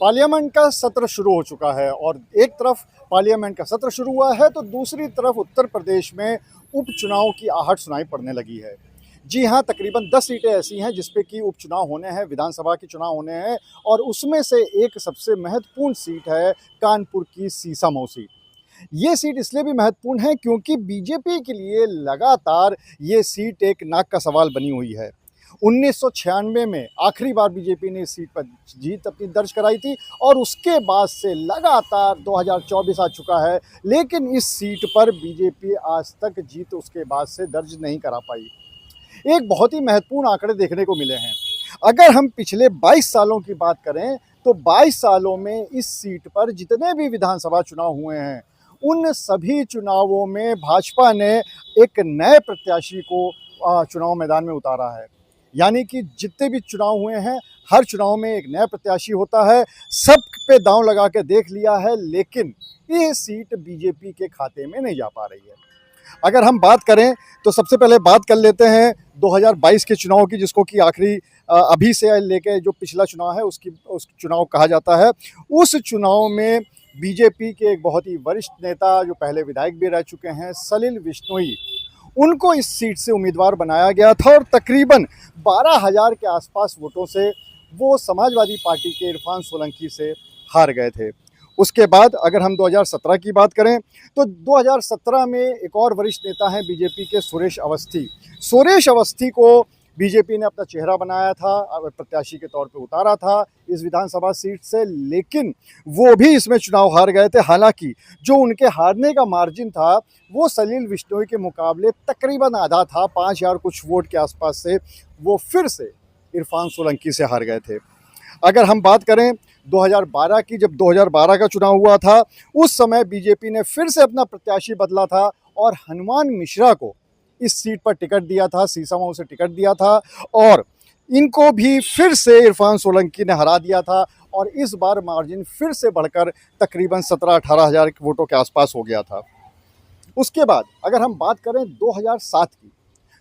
Parliament का सत्र शुरू हो चुका है और एक तरफ पार्लियामेंट का सत्र शुरू हुआ है तो दूसरी तरफ उत्तर प्रदेश में उपचुनाव की आहट सुनाई पड़ने लगी है। जी हाँ, तकरीबन 10 सीटें ऐसी हैं जिस पे कि उपचुनाव होने हैं, विधानसभा के चुनाव होने हैं और उसमें से एक सबसे महत्वपूर्ण सीट है कानपुर की सीसामऊ सीट। ये सीट इसलिए भी महत्वपूर्ण है क्योंकि बीजेपी के लिए लगातार ये सीट एक नाक का सवाल बनी हुई है। 1996 में आखिरी बार बीजेपी ने इस सीट पर जीत अपनी दर्ज कराई थी और उसके बाद से लगातार 2024 आ चुका है, लेकिन इस सीट पर बीजेपी आज तक जीत उसके बाद से दर्ज नहीं करा पाई। एक बहुत ही महत्वपूर्ण आंकड़े देखने को मिले हैं। अगर हम पिछले 22 सालों की बात करें तो 22 सालों में इस सीट पर जितने भी विधानसभा चुनाव हुए हैं, उन सभी चुनावों में भाजपा ने एक नए प्रत्याशी को चुनाव मैदान में उतारा है। यानी कि जितने भी चुनाव हुए हैं, हर चुनाव में एक नया प्रत्याशी होता है। सब पे दांव लगा के देख लिया है, लेकिन ये सीट बीजेपी के खाते में नहीं जा पा रही है। अगर हम बात करें तो सबसे पहले बात कर लेते हैं 2022 के चुनाव की, जिसको कि आखिरी अभी से लेके जो पिछला चुनाव है उस चुनाव कहा जाता है। उस चुनाव में बीजेपी के एक बहुत ही वरिष्ठ नेता जो पहले विधायक भी रह चुके हैं, सलिल विश्नोई, उनको इस सीट से उम्मीदवार बनाया गया था और तकरीबन 12,000 के आसपास वोटों से वो समाजवादी पार्टी के इरफान सोलंकी से हार गए थे। उसके बाद अगर हम 2017 की बात करें तो 2017 में एक और वरिष्ठ नेता हैं बीजेपी के, सुरेश अवस्थी। सुरेश अवस्थी को बीजेपी ने अपना चेहरा बनाया था, प्रत्याशी के तौर पे उतारा था इस विधानसभा सीट से, लेकिन वो भी इसमें चुनाव हार गए थे। हालांकि जो उनके हारने का मार्जिन था वो सलील विश्नोई के मुकाबले तकरीबन आधा था, 5,000 कुछ वोट के आसपास से वो फिर से इरफान सोलंकी से हार गए थे। अगर हम बात करें 2012 की, जब 2012 का चुनाव हुआ था, उस समय बीजेपी ने फिर से अपना प्रत्याशी बदला था और हनुमान मिश्रा को इस सीट पर टिकट दिया था, सीसामऊ से टिकट दिया था और इनको भी फिर से इरफान सोलंकी ने हरा दिया था और इस बार मार्जिन फिर से बढ़कर तकरीबन 17-18 हज़ार वोटों के आसपास हो गया था। उसके बाद अगर हम बात करें 2007 की,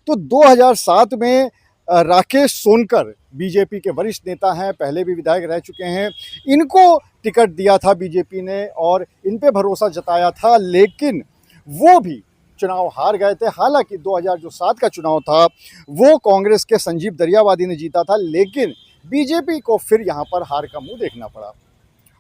तो 2007 में राकेश सोनकर बीजेपी के वरिष्ठ नेता हैं, पहले भी विधायक रह चुके हैं, इनको टिकट दिया था बीजेपी ने और इन पे भरोसा जताया था, लेकिन वो भी चुनाव हार गए थे। हालांकि 2007 का चुनाव था वो कांग्रेस के संजीव दरियावादी ने जीता था, लेकिन बीजेपी को फिर यहाँ पर हार का मुंह देखना पड़ा।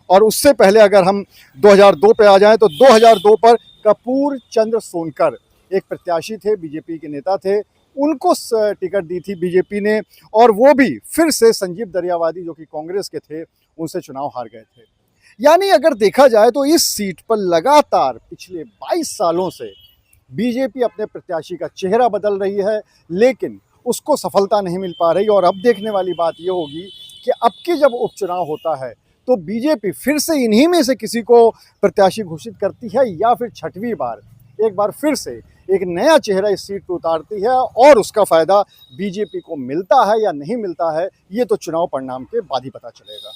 और उससे पहले अगर हम 2002 पे आ जाएं तो 2002 पर कपूर चंद्र सोनकर एक प्रत्याशी थे, बीजेपी के नेता थे, उनको टिकट दी थी बीजेपी ने और वो भी फिर से संजीव दरियावादी जो कि कांग्रेस के थे उनसे चुनाव हार गए थे। यानी अगर देखा जाए तो इस सीट पर लगातार पिछले 22 सालों से बीजेपी अपने प्रत्याशी का चेहरा बदल रही है, लेकिन उसको सफलता नहीं मिल पा रही। और अब देखने वाली बात ये होगी कि अब की जब उपचुनाव होता है तो बीजेपी फिर से इन्हीं में से किसी को प्रत्याशी घोषित करती है या फिर छठवीं बार एक बार फिर से एक नया चेहरा इस सीट पर उतारती है और उसका फ़ायदा बीजेपी को मिलता है या नहीं मिलता है, ये तो चुनाव परिणाम के बाद ही पता चलेगा।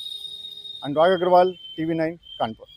अनुराग अग्रवाल, TV9, कानपुर।